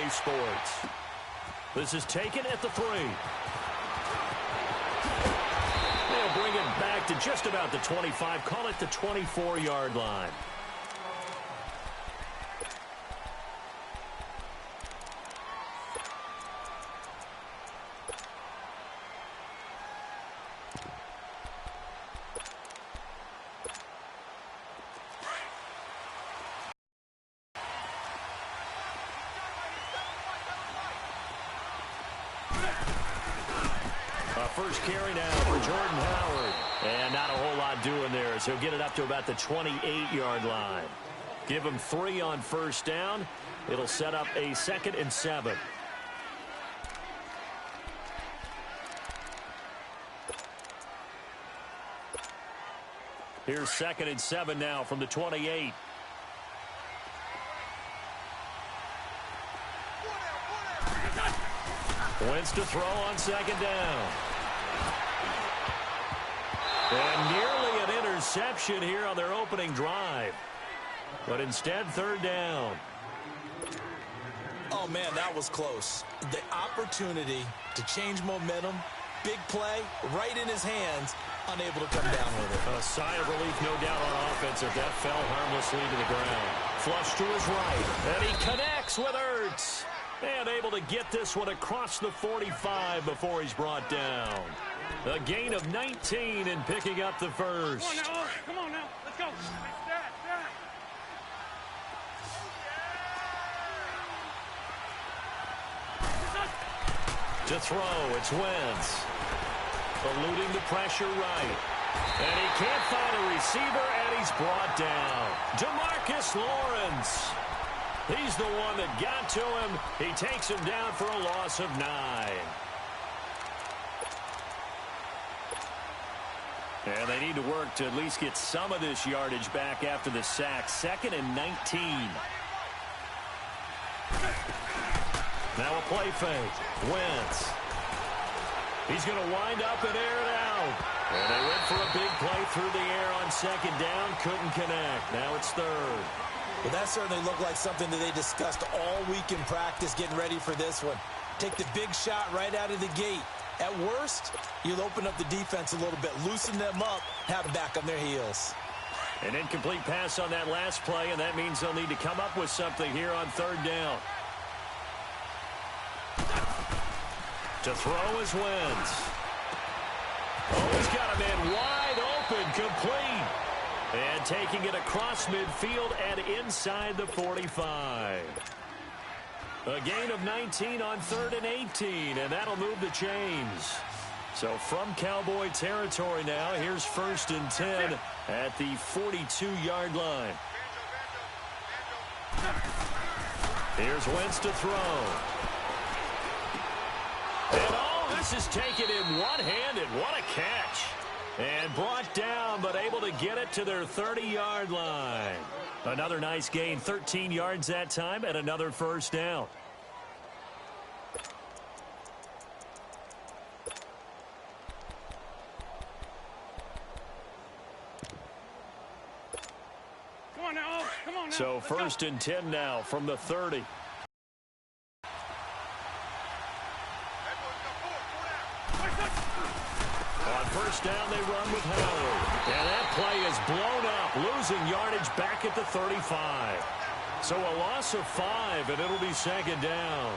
EA Sports. This is taken at the 3. They'll bring it back to just about the 25. Call it the 24-yard line. First carry now for Jordan Howard. And not a whole lot doing there, so he'll get it up to about the 28-yard line. Give him 3 on first down. It'll set up a 2nd and 7. Here's 2nd and 7 now from the 28. Wentz to throw on 2nd down. And nearly an interception here on their opening drive. But instead, 3rd down. Oh, man, that was close. The opportunity to change momentum, big play, right in his hands, unable to come down with it. A sigh of relief, no doubt, on offense if that fell harmlessly to the ground. Flush to his right, and he connects with Ertz. And able to get this one across the 45 before he's brought down. A gain of 19 and picking up the first. Come on now, come on now. Let's go. To throw, it's Wentz. Eluding the pressure right. And he can't find a receiver, and he's brought down. DeMarcus Lawrence. He's the one that got to him. He takes him down for a loss of 9. And they need to work to at least get some of this yardage back after the sack. 2nd and 19. Now a play fake. Wentz. He's going to wind up and air it out. And they went for a big play through the air on 2nd down. Couldn't connect. Now it's 3rd. Well, that certainly looked like something that they discussed all week in practice getting ready for this one. Take the big shot right out of the gate. At worst, you'll open up the defense a little bit, loosen them up, have them back on their heels. An incomplete pass on that last play, and that means they'll need to come up with something here on 3rd down. To throw is Wentz. Oh, he's got a man wide open, complete. And taking it across midfield and inside the 45. A gain of 19 on 3rd and 18, and that'll move the chains. So from Cowboy territory now, here's 1st and 10 at the 42-yard line. Here's Wentz to throw. And oh, this is taken in one-handed. What a catch. And brought down, but able to get it to their 30-yard line. Another nice gain, 13 yards that time, and another first down. Come on now. Come on now. So 1st and 10 now from the 30. On 1st down, they run with Howard. And that play is blown up, losing yardage back at the 35. So a loss of 5, and it'll be 2nd down.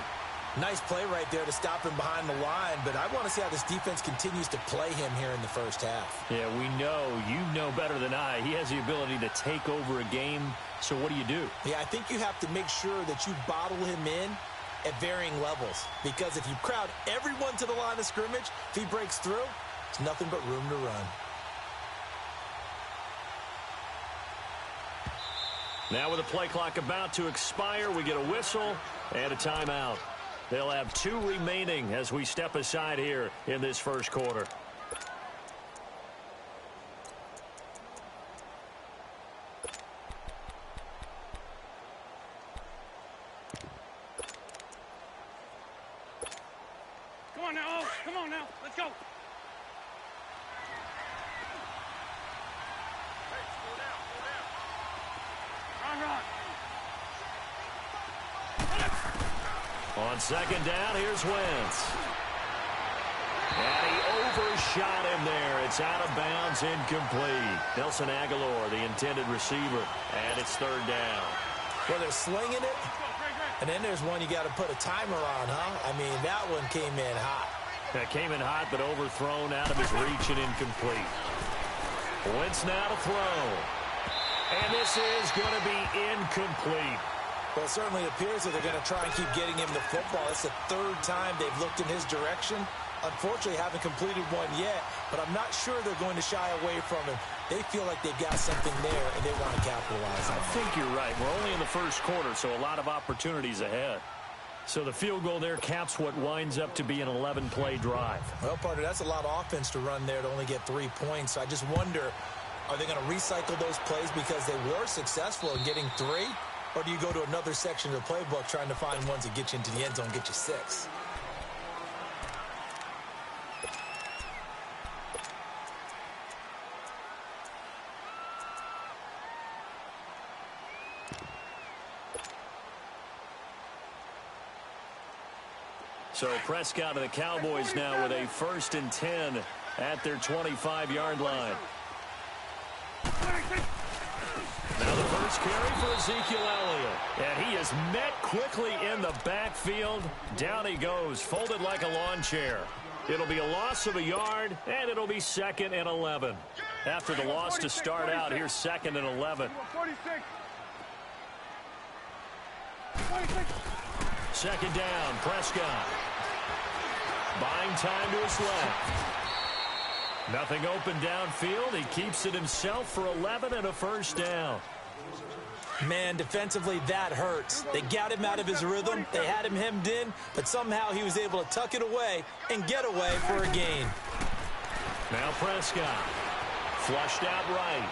Nice play right there to stop him behind the line, but I want to see how this defense continues to play him here in the first half. Yeah, we know. You know better than I. He has the ability to take over a game, so what do you do? Yeah, I think you have to make sure that you bottle him in at varying levels, because if you crowd everyone to the line of scrimmage, if he breaks through, it's nothing but room to run. Now with the play clock about to expire, we get a whistle and a timeout. They'll have 2 remaining as we step aside here in this first quarter. Come on now. Come on now. Let's go. Run. On second down, here's Wentz. And he overshot him there. It's out of bounds, incomplete. Nelson Aguilar, the intended receiver, and it's third down. Well, they're slinging it, and then there's one you got to put a timer on, huh? I mean, that one came in hot. That came in hot, but overthrown out of his reach and incomplete. Wentz now to throw. And this is going to be incomplete. Well, it certainly appears that they're going to try and keep getting him the football. It's the third time they've looked in his direction. Unfortunately, haven't completed one yet, but I'm not sure they're going to shy away from him. They feel like they've got something there, and they want to capitalize on it. I think you're right. We're only in the first quarter, so a lot of opportunities ahead. So the field goal there caps what winds up to be an 11-play drive. Well, partner, that's a lot of offense to run there to only get 3 points. So I just wonder, are they going to recycle those plays because they were successful in getting 3? Or do you go to another section of the playbook trying to find ones that get you into the end zone, get you 6? So Prescott and the Cowboys now with a 1st and 10 at their 25-yard line. Now the first carry for Ezekiel Elliott. And he is met quickly in the backfield. Down he goes, folded like a lawn chair. It'll be a loss of a yard, and it'll be 2nd and 11. After the loss to start out, here's 2nd and 11. 2nd down, Prescott. Buying time to his left. Nothing open downfield. He keeps it himself for 11 and a 1st down. Man, defensively, that hurts. They got him out of his rhythm. They had him hemmed in, but somehow he was able to tuck it away and get away for a gain. Now Prescott. Flushed out right.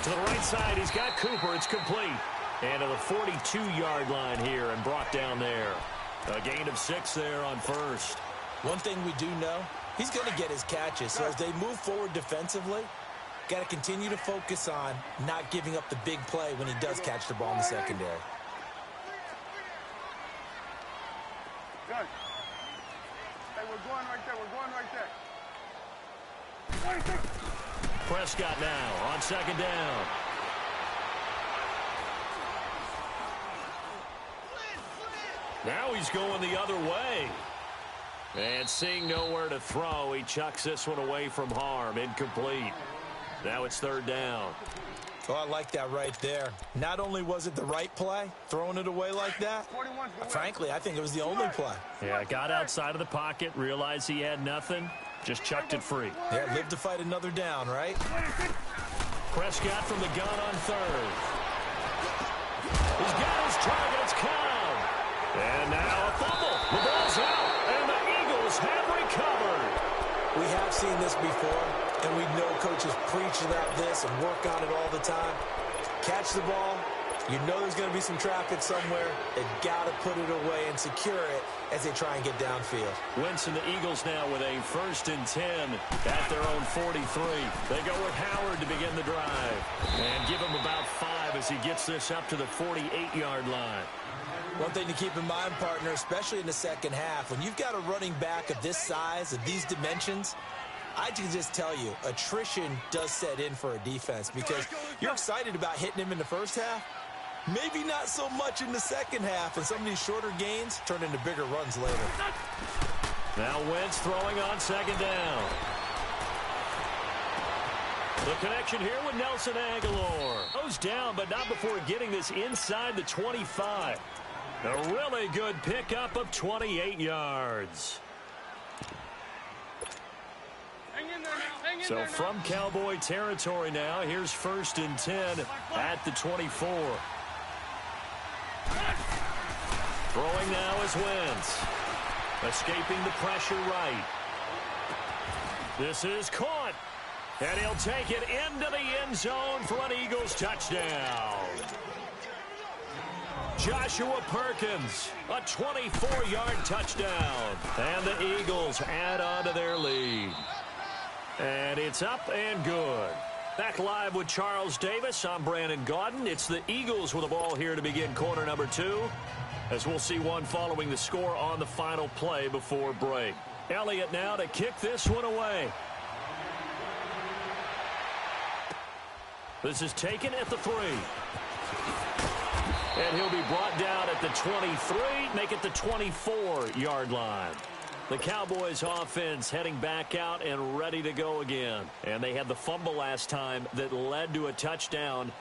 To the right side, he's got Cooper. It's complete. And to the 42-yard line here and brought down there. A gain of 6 there on 1st. One thing we do know, he's going to get his catches. So as they move forward defensively, got to continue to focus on not giving up the big play when he does catch the ball in the secondary. Good. Hey, we're going right there. We're going right there. Prescott now on 2nd down. Now he's going the other way. And seeing nowhere to throw, he chucks this one away from harm. Incomplete. Now it's 3rd down. Oh, I like that right there. Not only was it the right play, throwing it away like that, frankly, I think it was the only play. Yeah, got outside of the pocket, realized he had nothing, just chucked it free. Yeah, live to fight another down, right? Prescott from the gun on 3rd. He's got his targets count. And now a fumble. The ball's out, and the Eagles have recovered. We have seen this before, and we know coaches preach about this and work on it all the time. Catch the ball. You know there's going to be some traffic somewhere. They've got to put it away and secure it as they try and get downfield. Wentz and the Eagles now with a 1st and 10 at their own 43. They go with Howard to begin the drive. And give him about 5 as he gets this up to the 48-yard line. One thing to keep in mind, partner, especially in the second half, when you've got a running back of this size, of these dimensions, I can just tell you, attrition does set in for a defense because you're excited about hitting him in the first half. Maybe not so much in the second half, and some of these shorter gains turn into bigger runs later. Now Wentz throwing on 2nd down. The connection here with Nelson Aguilar. Goes down, but not before getting this inside the 25. A really good pickup of 28 yards. So from Cowboy territory now, here's 1st and 10 at the 24. Throwing now is Wentz. Escaping the pressure right. This is caught. And he'll take it into the end zone for an Eagles touchdown. Joshua Perkins, a 24-yard touchdown. And the Eagles add on to their lead. And it's up and good. Back live with Charles Davis. I'm Brandon Gaudin. It's the Eagles with the ball here to begin quarter number 2. as we'll see one following the score on the final play before break. Elliott now to kick this one away. This is taken at the 3. And he'll be brought down at the 23, make it the 24-yard line. The Cowboys offense heading back out and ready to go again. And they had the fumble last time that led to a touchdown.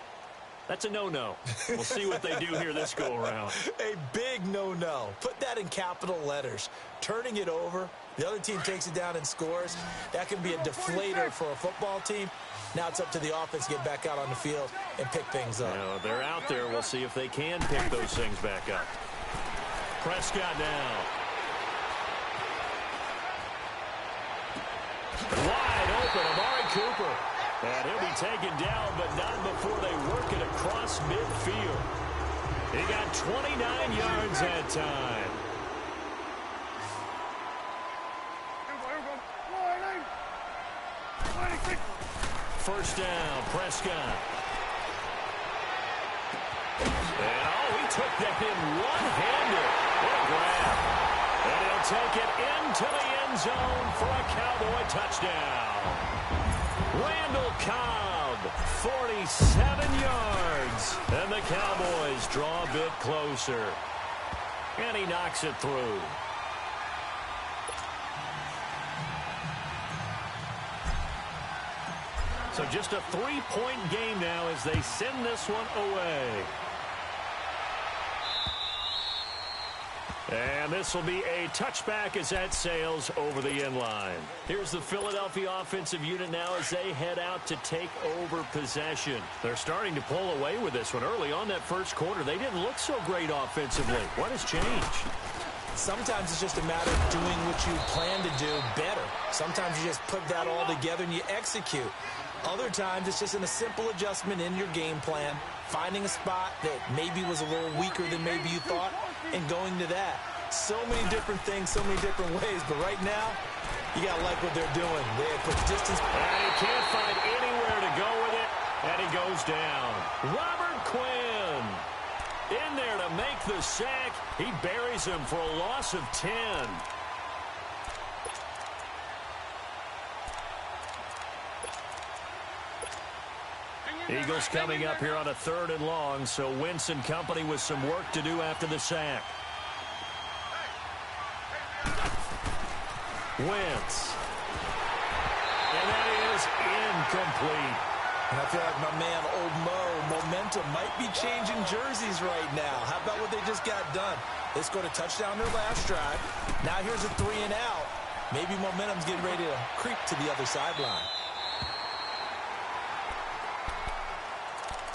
That's a no-no. We'll see what they do here this go-around. A big no-no. Put that in capital letters. Turning it over, the other team takes it down and scores. That can be a deflator for a football team. Now it's up to the offense to get back out on the field and pick things up. They're out there. We'll see if they can pick those things back up. Prescott now. Wide open, Amari Cooper. And he'll be taken down, but not before they work it across midfield. He got 29 yards that time. First down, Prescott. And, he took that in one-handed. What a grab. And he'll take it into the end zone for a Cowboy touchdown. Randall Cobb, 47 yards. And the Cowboys draw a bit closer. And he knocks it through. So just a 3-point game now as they send this one away. And this will be a touchback as that sails over the end line. Here's the Philadelphia offensive unit now as they head out to take over possession. They're starting to pull away with this one. Early on that first quarter, they didn't look so great offensively. What has changed? Sometimes it's just a matter of doing what you plan to do better. Sometimes you just put that all together and you execute. Other times it's just a simple adjustment in your game plan, finding a spot that maybe was a little weaker than maybe you thought, and going to that. So many different things, so many different ways, but right now, you got to like what they're doing. They put distance. And he can't find anywhere to go with it, and he goes down. Robert Quinn in there to make the sack. He buries him for a loss of 10. Eagles coming up here on a 3rd and long, so Wentz and company with some work to do after the sack. Wentz. And that is incomplete. And I feel like my man, Old Mo, momentum might be changing jerseys right now. How about what they just got done? They scored a touchdown their last drive. Now here's a 3 and out. Maybe momentum's getting ready to creep to the other sideline.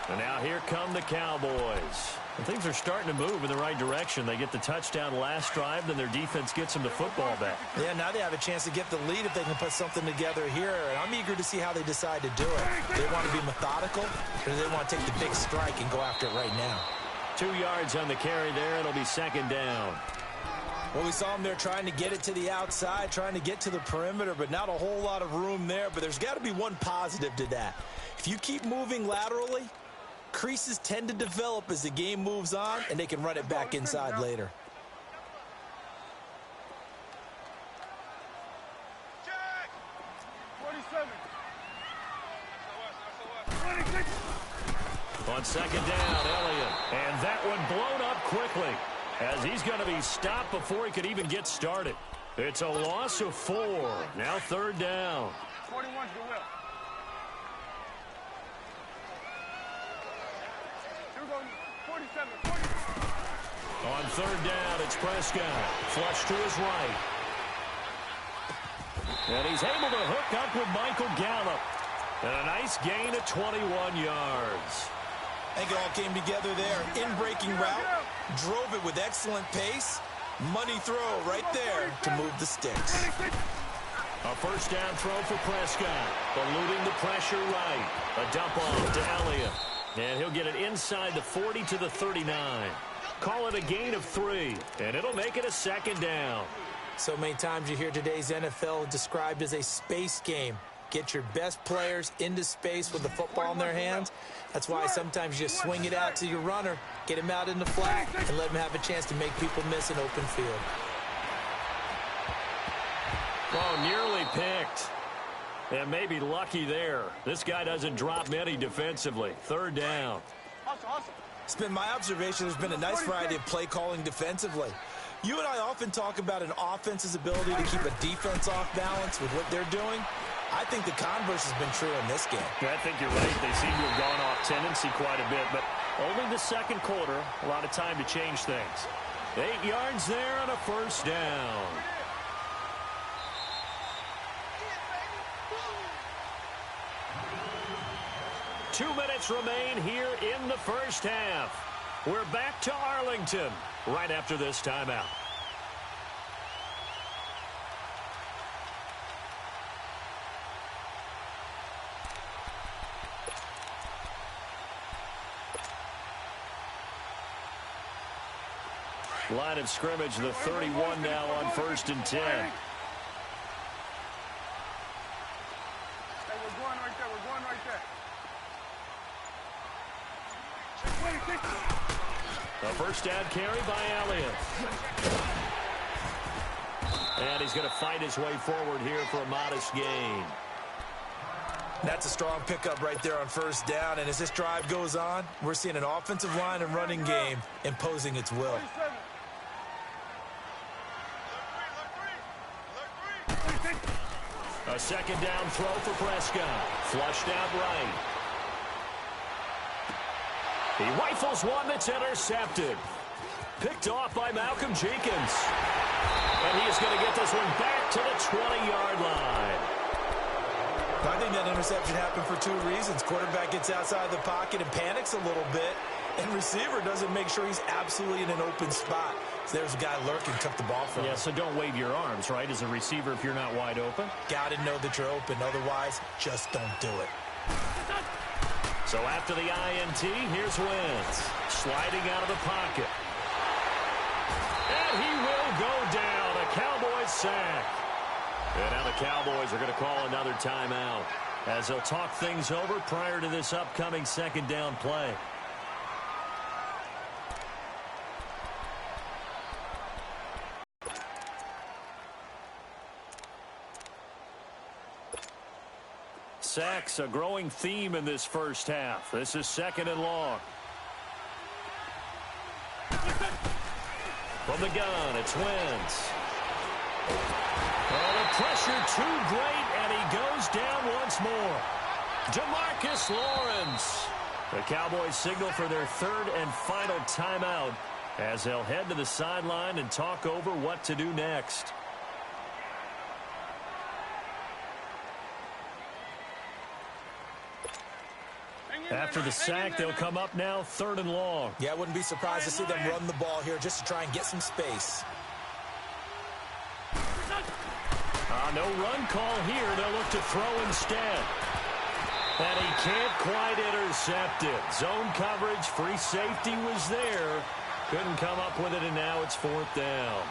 And now here come the Cowboys. And things are starting to move in the right direction. They get the touchdown last drive, then their defense gets them the football back. Yeah, now they have a chance to get the lead if they can put something together here. And I'm eager to see how they decide to do it. They want to be methodical, or do they want to take the big strike and go after it right now? 2 yards on the carry there. It'll be 2nd down. Well, we saw them there trying to get it to the outside, trying to get to the perimeter, but not a whole lot of room there. But there's got to be one positive to that. If you keep moving laterally, creases tend to develop as the game moves on, and they can run it back inside later. Check! 47. On 2nd down, Elliott. And that one blown up quickly as he's going to be stopped before he could even get started. It's a loss of 4. Now 3rd down. 41's the will. On 3rd down, it's Prescott. Flush to his right. And he's able to hook up with Michael Gallup. And a nice gain of 21 yards. I think it all came together there. In-breaking route. Drove it with excellent pace. Money throw right there to move the sticks. A first down throw for Prescott. Eluding the pressure right. A dump off to Elliott. And he'll get it inside the 40 to the 39. Call it a gain of 3. And it'll make it a 2nd down. So many times you hear today's NFL described as a space game. Get your best players into space with the football in their hands. That's why sometimes you just swing it out to your runner, get him out in the flat, and let him have a chance to make people miss an open field. Oh, nearly picked. And maybe lucky there. This guy doesn't drop many defensively. Third down. It's been my observation there's been a nice variety of play calling defensively. You and I often talk about an offense's ability to keep a defense off balance with what they're doing. I think the converse has been true in this game. Yeah, I think you're right. They seem to have gone off tendency quite a bit, but only the second quarter. A lot of time to change things. 8 yards there on a first down. Two minutes remain here in the first half. We're back to Arlington right after this timeout. Line of scrimmage, the 31 now on 1st and 10. Hey, we're going right there. We're going right there. A first down carry by Elliott. And he's going to fight his way forward here for a modest gain. That's a strong pickup right there on first down. And as this drive goes on, we're seeing an offensive line and running game imposing its will. A second down throw for Prescott. Flushed out right. He rifles one that's intercepted. Picked off by Malcolm Jenkins. And he is going to get this one back to the 20-yard line. I think that interception happened for two reasons. Quarterback gets outside the pocket and panics a little bit, and receiver doesn't make sure he's absolutely in an open spot. So there's a guy lurking, took the ball from him. Yeah, so don't wave your arms, right, as a receiver if you're not wide open. Got to know that you're open. Otherwise, just don't do it. So after the INT, here's Wentz. Sliding out of the pocket. And he will go down. A Cowboys sack. And now the Cowboys are going to call another timeout as they'll talk things over prior to this upcoming second down play. Sacks, a growing theme in this first half. This is second and long. From the gun, it's Wentz. Oh, the pressure too great, and he goes down once more. DeMarcus Lawrence. The Cowboys signal for their third and final timeout as they'll head to the sideline and talk over what to do next. After the sack, they'll come up now third and long. Yeah, I wouldn't be surprised to see them run the ball here just to try and get some space. No run call here. They'll look to throw instead. And he can't quite intercept it. Zone coverage, free safety was there. Couldn't come up with it, and now it's fourth down.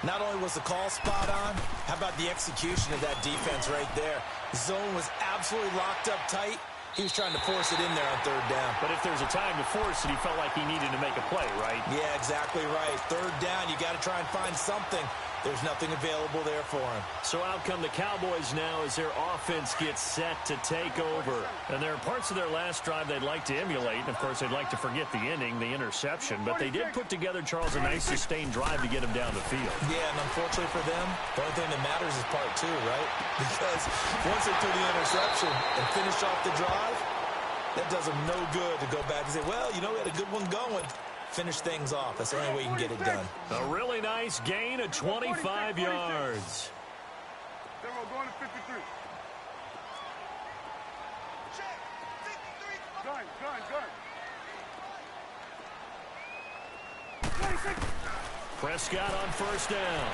Not only was the call spot on, how about the execution of that defense right there? Zone was absolutely locked up tight. He was trying to force it in there on third down. But if there's a time to force it, he felt like he needed to make a play, right? Yeah, exactly right. Third down, you got to try and find something. There's nothing available there for him. So out come the Cowboys now as their offense gets set to take over. And there are parts of their last drive they'd like to emulate. And, of course, they'd like to forget the ending, the interception. But they did put together, Charles, a nice sustained drive to get him down the field. Yeah, and unfortunately for them, the only thing that matters is part two, right? Because once they threw the interception and finished off the drive, that does them no good to go back and say, well, you know, we had a good one going. Finish things off. That's the only way you can get it done. A really nice gain of 25 yards. Then we're going to 53. Gun. 26. Prescott on first down.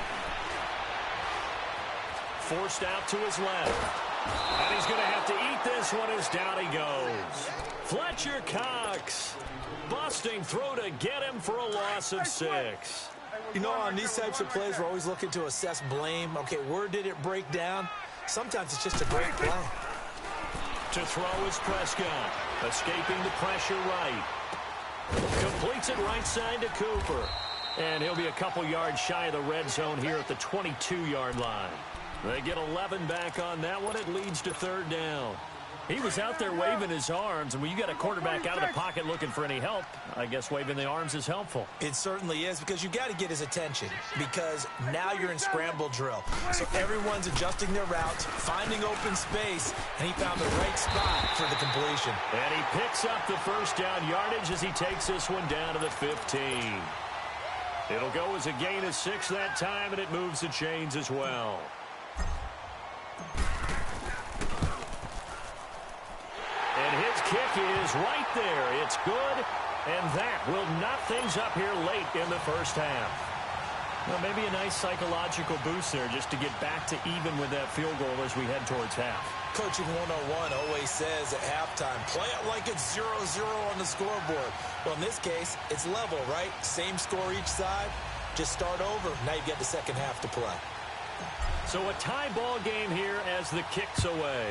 Forced out to his left. And he's going to have to eat this one as down he goes. Fletcher Cox busting through to get him for a loss of 6. You know, on these types of plays, we're always looking to assess blame. Okay, where did it break down? Sometimes it's just a great play. To throw is Prescott, escaping the pressure right. Completes it right side to Cooper. And he'll be a couple yards shy of the red zone here at the 22-yard line. They get 11 back on that one. It leads to third down. He was out there waving his arms, and when you got a quarterback out of the pocket looking for any help, I guess waving the arms is helpful. It certainly is, because you got to get his attention, because now you're in scramble drill. So everyone's adjusting their routes, finding open space, and he found the right spot for the completion. And he picks up the first down yardage as he takes this one down to the 15. It'll go as a gain of 6 that time, and it moves the chains as well. And his kick is right there. It's good, and that will knock things up here late in the first half. Well, maybe a nice psychological boost there just to get back to even with that field goal as we head towards half. Coaching 101 always says at halftime, play it like it's 0-0 on the scoreboard. Well, in this case, it's level, right? Same score each side. Just start over. Now you've got the second half to play. So a tie ball game here as the kick's away.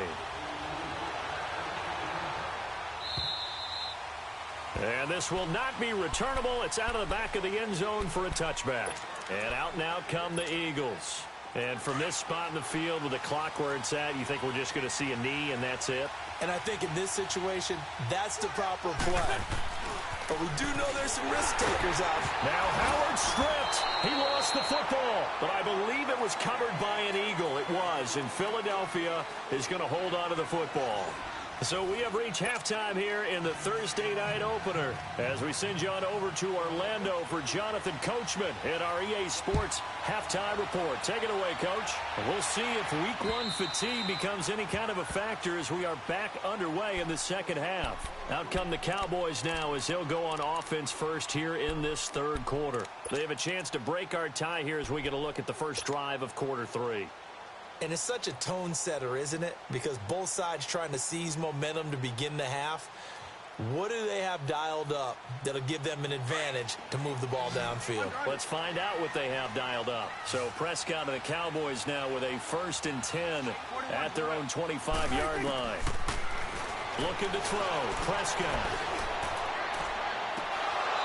And this will not be returnable. It's out of the back of the end zone for a touchback. And out now come the Eagles. And from this spot in the field with the clock where it's at, you think we're just going to see a knee and that's it? And I think in this situation, that's the proper play. But we do know there's some risk takers out. Now Howard stripped. He lost the football. But I believe it was covered by an Eagle. It was. And Philadelphia is going to hold on to the football. So we have reached halftime here in the Thursday night opener as we send you on over to Orlando for Jonathan Coachman in our EA Sports halftime report. Take it away, Coach. We'll see if week one fatigue becomes any kind of a factor as we are back underway in the second half. Out come the Cowboys now as they'll go on offense first here in this third quarter. They have a chance to break our tie here as we get a look at the first drive of quarter 3. And it's such a tone setter, isn't it? Because both sides trying to seize momentum to begin the half. What do they have dialed up that'll give them an advantage to move the ball downfield? Let's find out what they have dialed up. So Prescott and the Cowboys now with a 1st and 10 at their own 25-yard line. Looking to throw. Prescott.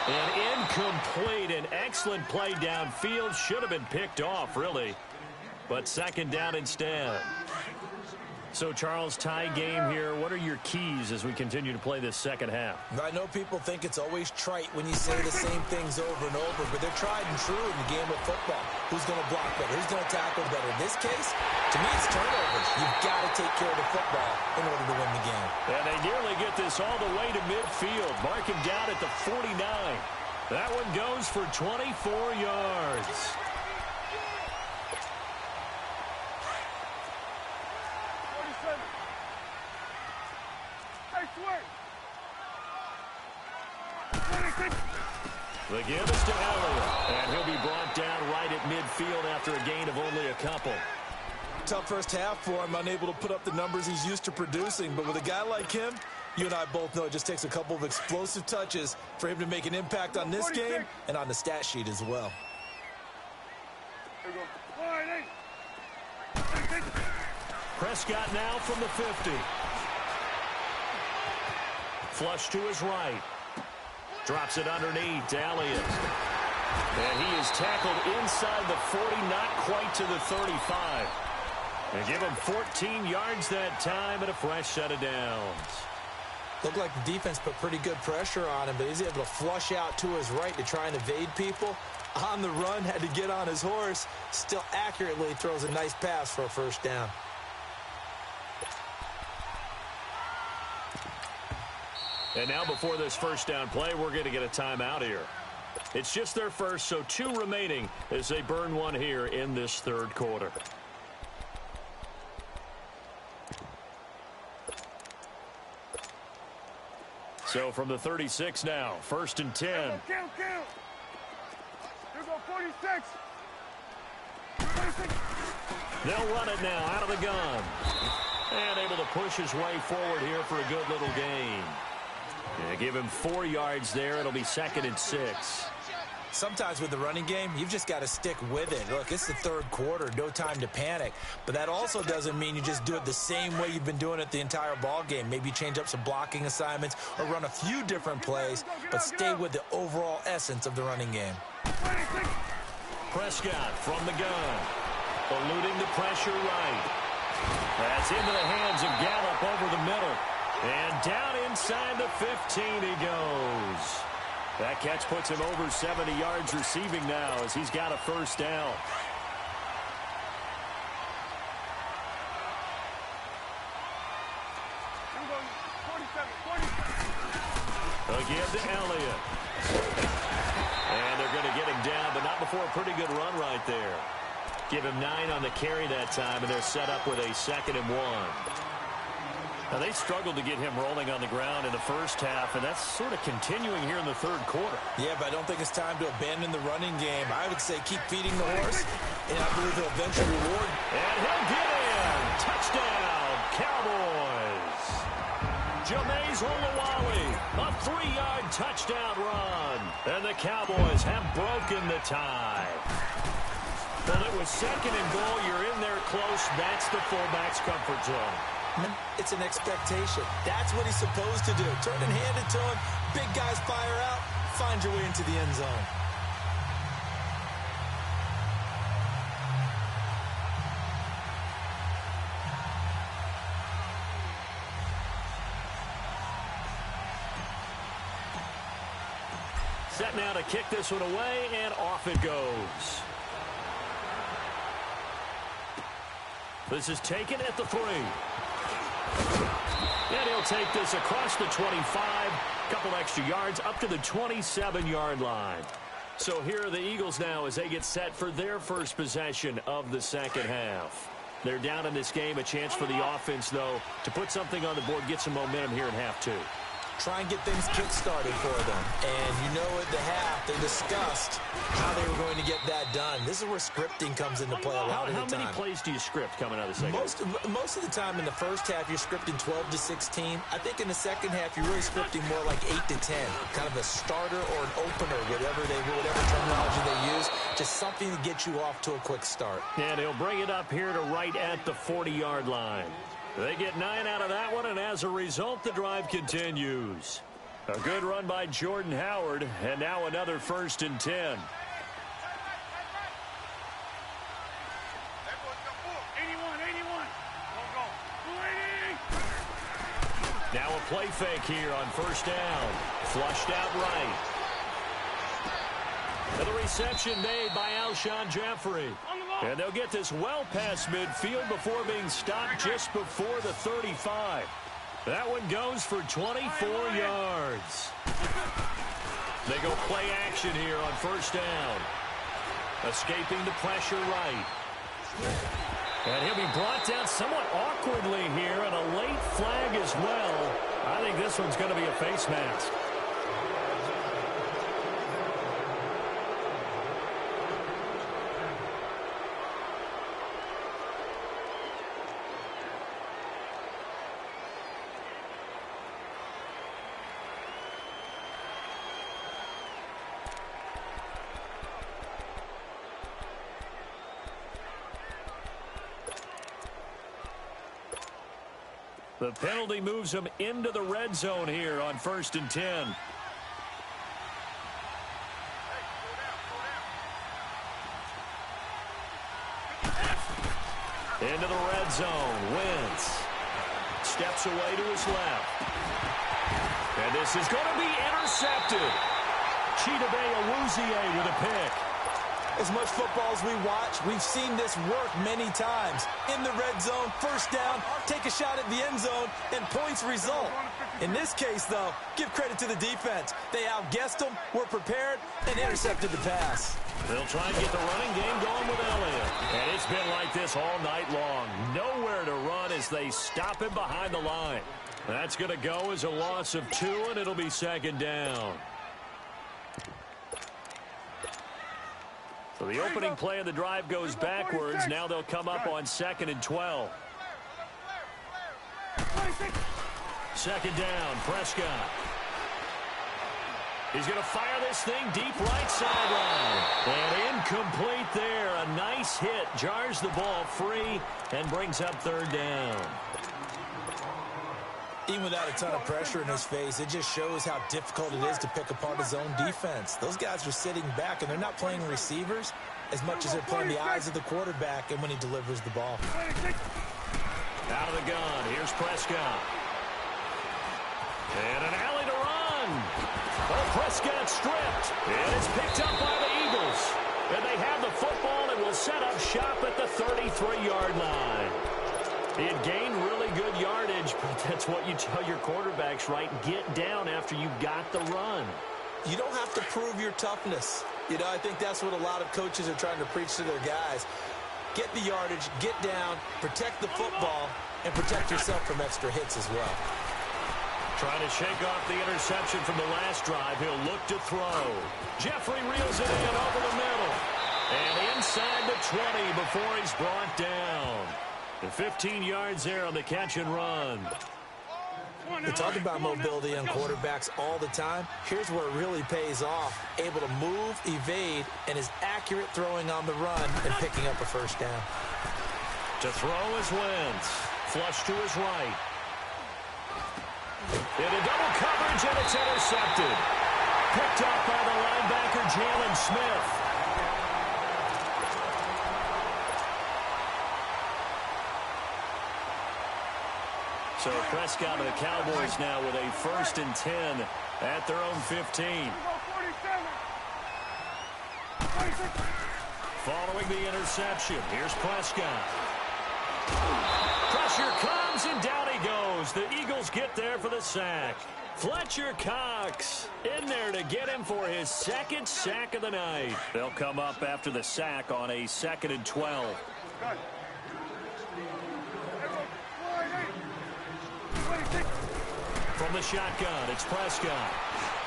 And incomplete. An excellent play downfield. Should have been picked off, really. But second down instead. So, Charles, tie game here. What are your keys as we continue to play this second half? I know people think it's always trite when you say the same things over and over, but they're tried and true in the game of football. Who's going to block better? Who's going to tackle better? In this case, to me, it's turnovers. You've got to take care of the football in order to win the game. And they nearly get this all the way to midfield. Mark him down at the 49. That one goes for 24 yards. The give is to Elliott, and he'll be brought down right at midfield after a gain of only a couple. Tough first half for him, unable to put up the numbers he's used to producing. But with a guy like him, you and I both know it just takes a couple of explosive touches for him to make an impact on this game and on the stat sheet as well. Prescott now from the 50. Flush to his right. Drops it underneath to Elliott. And he is tackled inside the 40, not quite to the 35. And give him 14 yards that time and a fresh set of downs. Looked like the defense put pretty good pressure on him, but he's able to flush out to his right to try and evade people. On the run, had to get on his horse. Still accurately throws a nice pass for a first down. And now before this first down play, we're going to get a timeout here. It's just their first, so 2 remaining as they burn one here in this third quarter. So from the 36 now, 1st and 10. Count. Here go 46. 46. They'll run it now out of the gun. And able to push his way forward here for a good little gain. Yeah, give him 4 yards there. It'll be 2nd and 6. Sometimes with the running game, you've just got to stick with it. Look, it's the third quarter, no time to panic. But that also doesn't mean you just do it the same way you've been doing it the entire ball game. Maybe change up some blocking assignments or run a few different plays, but stay with the overall essence of the running game. Prescott from the gun, eluding the pressure right. That's into the hands of Gallup over the middle. And down inside the 15 he goes. That catch puts him over 70 yards receiving now as he's got a first down. Again to Elliott. And they're going to get him down, but not before a pretty good run right there. Give him 9 on the carry that time, and they're set up with a 2nd and 1. Now, they struggled to get him rolling on the ground in the first half, and that's sort of continuing here in the third quarter. Yeah, but I don't think it's time to abandon the running game. I would say keep feeding the horse, and I believe he'll eventually reward. And he'll get in. Touchdown, Cowboys. Jameis Olawale, a 3-yard touchdown run. And the Cowboys have broken the tie. Well, it was 2nd and goal. You're in there close. That's the fullback's comfort zone. It's an expectation. That's what he's supposed to do. Turn and hand it to him. Big guys fire out. Find your way into the end zone. Set now to kick this one away, and off it goes. This is taken at the 3. And he'll take this across the 25. Couple extra yards up to the 27-yard line. So here are the Eagles now as they get set for their first possession of the second half. They're down in this game. A chance for the offense, though, to put something on the board, get some momentum here in half 2. Try and get things kick-started for them. And you know at the half, they discussed how they were going to get that done. This is where scripting comes into play a lot of the time. How many plays do you script coming out of the second half? Most of the time in the first half, you're scripting 12 to 16. I think in the second half, you're really scripting more like 8 to 10. Kind of a starter or an opener, whatever terminology they use. Just something to get you off to a quick start. And he'll bring it up here to right at the 40-yard line. They get 9 out of that one, and as a result, the drive continues. A good run by Jordan Howard, and now another 1st and 10. Now a play fake here on 1st down. Flushed out right. And the reception made by Alshon Jeffrey. And they'll get this well past midfield before being stopped just before the 35. That one goes for 24 yards. They go play action here on 1st down. Escaping the pressure right. And he'll be brought down somewhat awkwardly here, and a late flag as well. I think this one's going to be a face mask. The penalty moves him into the red zone here on 1st and 10. Into the red zone. Wentz steps away to his left. And this is going to be intercepted. Chidobe Awuzie with a pick. As much football as we watch, we've seen this work many times. In the red zone, 1st down, take a shot at the end zone, and points result. In this case, though, give credit to the defense. They outguessed them, were prepared, and intercepted the pass. They'll try and get the running game going with Elliott. And it's been like this all night long. Nowhere to run as they stop him behind the line. That's going to go as a loss of 2, and it'll be 2nd down. So the opening play of the drive goes backwards. Now they'll come up on 2nd and 12. 2nd down, Prescott. He's going to fire this thing deep right sideline. And incomplete there. A nice hit. Jars the ball free and brings up third down. Even without a ton of pressure in his face, it just shows how difficult it is to pick apart his own defense. Those guys are sitting back, and they're not playing receivers as much as they're playing the eyes of the quarterback and when he delivers the ball. Out of the gun. Here's Prescott. And an alley to run. Oh, Prescott stripped. And it's picked up by the Eagles. And they have the football and will set up shop at the 33-yard line. He had gained really good yardage, but that's what you tell your quarterbacks, right? Get down after you got the run. You don't have to prove your toughness. You know, I think that's what a lot of coaches are trying to preach to their guys. Get the yardage, get down, protect the football, and protect yourself from extra hits as well. Trying to shake off the interception from the last drive. He'll look to throw. Jeffrey reels it in over the middle. And inside the 20 before he's brought down. And 15 yards there on the catch and run. We talk about mobility on quarterbacks all the time. Here's where it really pays off. Able to move, evade, and is accurate throwing on the run and picking up a first down. To throw is Wentz. Flush to his right. Into double coverage, and it's intercepted. Picked up by the linebacker, Jalen Smith. So Prescott and the Cowboys now with a 1st and 10 at their own 15. Following the interception, here's Prescott. Pressure comes, and down he goes. The Eagles get there for the sack. Fletcher Cox in there to get him for his 2nd sack of the night. They'll come up after the sack on a 2nd and 12. From the shotgun, it's Prescott.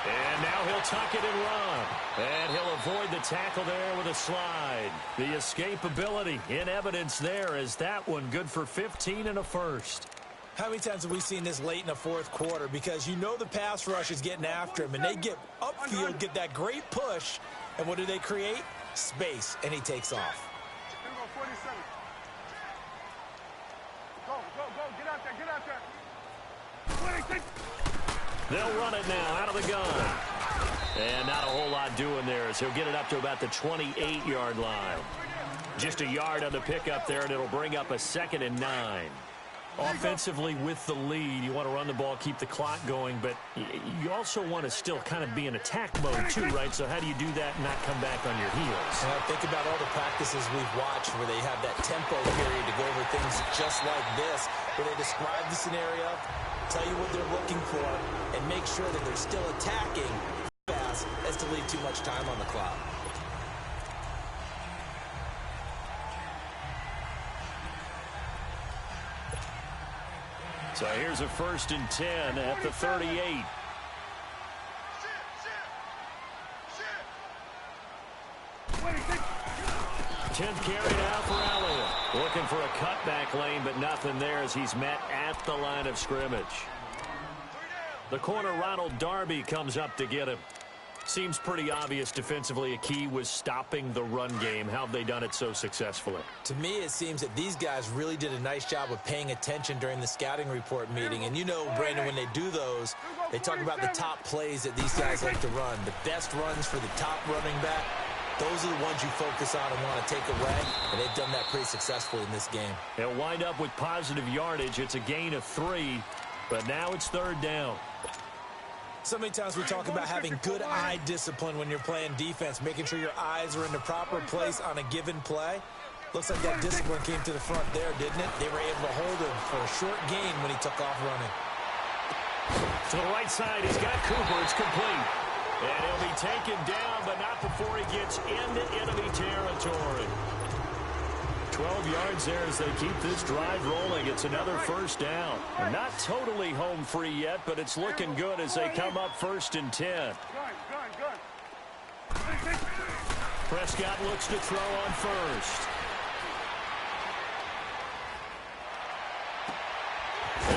And now he'll tuck it and run. And he'll avoid the tackle there with a slide. The escapability in evidence there as that one good for 15 and a first. How many times have we seen this late in the 4th quarter? Because you know the pass rush is getting after him, and they get upfield, get that great push, and what do they create? Space, and he takes off. Here we go, 47. Go, get out there, get out there. 26. They'll run it now out of the gun. And not a whole lot doing there as he'll get it up to about the 28-yard line. Just a yard on the pickup there, and it'll bring up a 2nd and 9. Offensively with the lead, you want to run the ball, keep the clock going, but you also want to still kind of be in attack mode too, right? So how do you do that and not come back on your heels? Think about all the practices we've watched where they have that tempo period to go over things just like this, where they describe the scenario, tell you what they're looking for, and make sure that they're still attacking fast as to leave too much time on the clock. So here's a 1st and 10 at the 38. Tenth carry now for Elliott. Looking for a cutback lane, but nothing there as he's met at the line of scrimmage. The corner, Ronald Darby, comes up to get him. Seems pretty obvious defensively a key was stopping the run game. How have they done it so successfully? To me, it seems that these guys really did a nice job of paying attention during the scouting report meeting. And you know, Brandon, when they do those, they talk about the top plays that these guys like to run. The best runs for the top running back, those are the ones you focus on and want to take away. And they've done that pretty successfully in this game. They'll wind up with positive yardage. It's a gain of 3, but now it's 3rd down. So many times we talk about having good eye discipline when you're playing defense, making sure your eyes are in the proper place on a given play. Looks like that discipline came to the front there, didn't it? They were able to hold him for a short gain when he took off running. To the right side, he's got Cooper. It's complete. And he'll be taken down, but not before he gets into enemy territory. 12 yards there as they keep this drive rolling. It's another 1st down. Not totally home free yet, but it's looking good as they come up 1st and 10. Prescott looks to throw on 1st.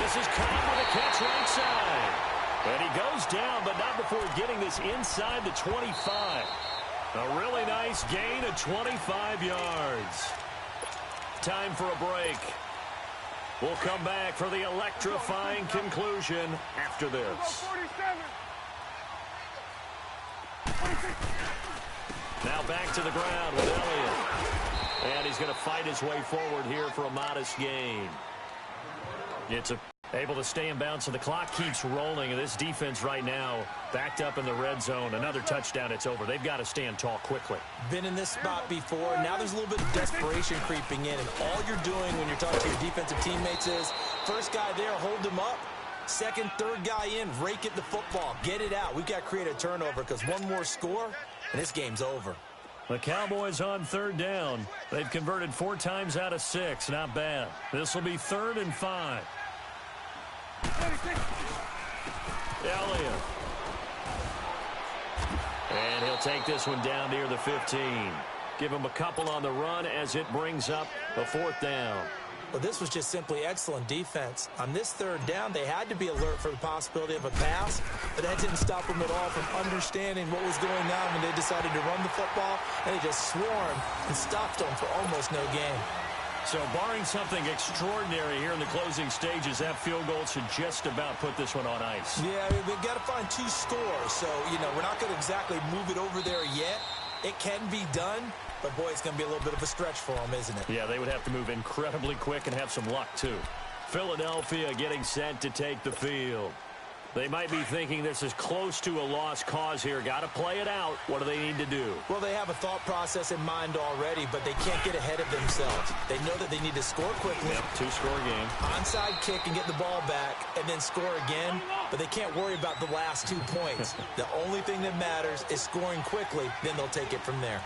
This is caught with a catch right side. And he goes down, but not before getting this inside the 25. A really nice gain of 25 yards. Time for a break. We'll come back for the electrifying conclusion after this. Now back to the ground with Elliott. And he's going to fight his way forward here for a modest gain. It's able to stay in bounds, so the clock keeps rolling. And this defense right now backed up in the red zone. Another touchdown, it's over. They've got to stand tall quickly. Been in this spot before. Now there's a little bit of desperation creeping in. And all you're doing when you're talking to your defensive teammates is, first guy there, hold him up. Second, third guy in, rake at the football. Get it out. We've got to create a turnover because one more score, and this game's over. The Cowboys on third down. They've converted 4 times out of 6. Not bad. This will be 3rd and 5. Elliott. And he'll take this one down near the 15. Give him a couple on the run as it brings up a 4th down. Well, this was just simply excellent defense. On this 3rd down, they had to be alert for the possibility of a pass, but that didn't stop them at all from understanding what was going on when they decided to run the football, and they just swarmed and stopped them for almost no gain. So barring something extraordinary here in the closing stages, that field goal should just about put this one on ice. Yeah, they've got to find 2 scores, so, we're not going to exactly move it over there yet. It can be done. But, boy, it's going to be a little bit of a stretch for them, isn't it? Yeah, they would have to move incredibly quick and have some luck, too. Philadelphia getting set to take the field. They might be thinking this is close to a lost cause here. Got to play it out. What do they need to do? Well, they have a thought process in mind already, but they can't get ahead of themselves. They know that they need to score quickly. Yep, 2-score game. Onside kick and get the ball back and then score again. But they can't worry about the last 2 points. The only thing that matters is scoring quickly. Then they'll take it from there.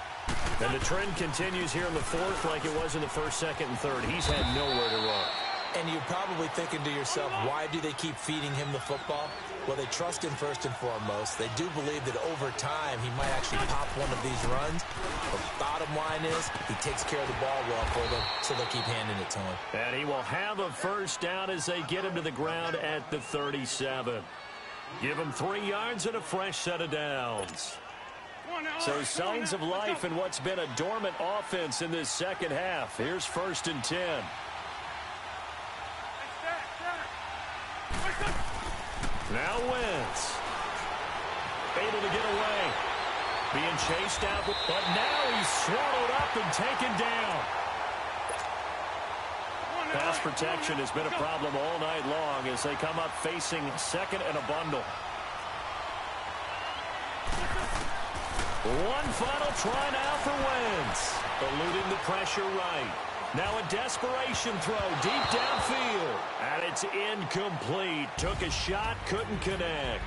And the trend continues here in the 4th like it was in the 1st, 2nd, and 3rd. He's had nowhere to run. And you're probably thinking to yourself, why do they keep feeding him the football? Well, they trust him first and foremost. They do believe that over time he might actually pop one of these runs. But bottom line is he takes care of the ball well for them, so they'll keep handing it to him. And he will have a 1st down as they get him to the ground at the 37. Give him 3 yards and a fresh set of downs. So signs of life in what's been a dormant offense in this second half. Here's 1st and 10. Now Wentz. Able to get away. Being chased out, but now he's swallowed up and taken down. Pass protection has been a problem all night long as they come up facing 2nd and a bundle. One final try now for Wentz. Eluding the pressure right. Now a desperation throw deep downfield. And it's incomplete. Took a shot, couldn't connect.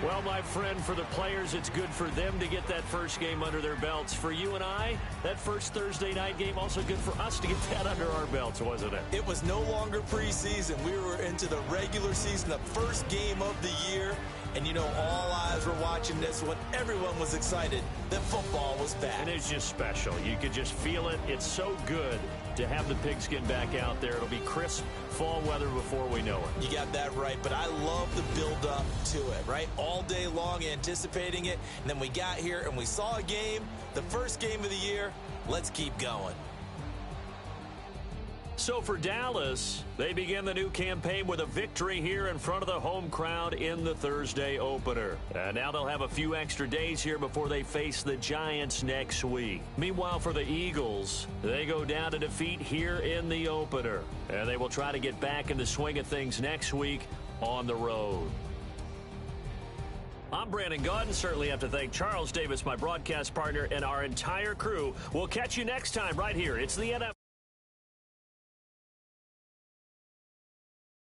Well, my friend, for the players, it's good for them to get that first game under their belts. For you and I, that first Thursday night game, also good for us to get that under our belts, wasn't it? It was no longer preseason. We were into the regular season, the first game of the year. And, all eyes were watching this one. Everyone was excited that football was back. And it's just special. You could just feel it. It's so good to have the pigskin back out there. It'll be crisp fall weather before we know it. You got that right, but I love the build-up to it, right? All day long anticipating it, and then we got here and we saw a game, the first game of the year. Let's keep going. So for Dallas, they begin the new campaign with a victory here in front of the home crowd in the Thursday opener. And now they'll have a few extra days here before they face the Giants next week. Meanwhile, for the Eagles, they go down to defeat here in the opener. And they will try to get back in the swing of things next week on the road. I'm Brandon Gaudin. Certainly have to thank Charles Davis, my broadcast partner, and our entire crew. We'll catch you next time right here. It's the NFL.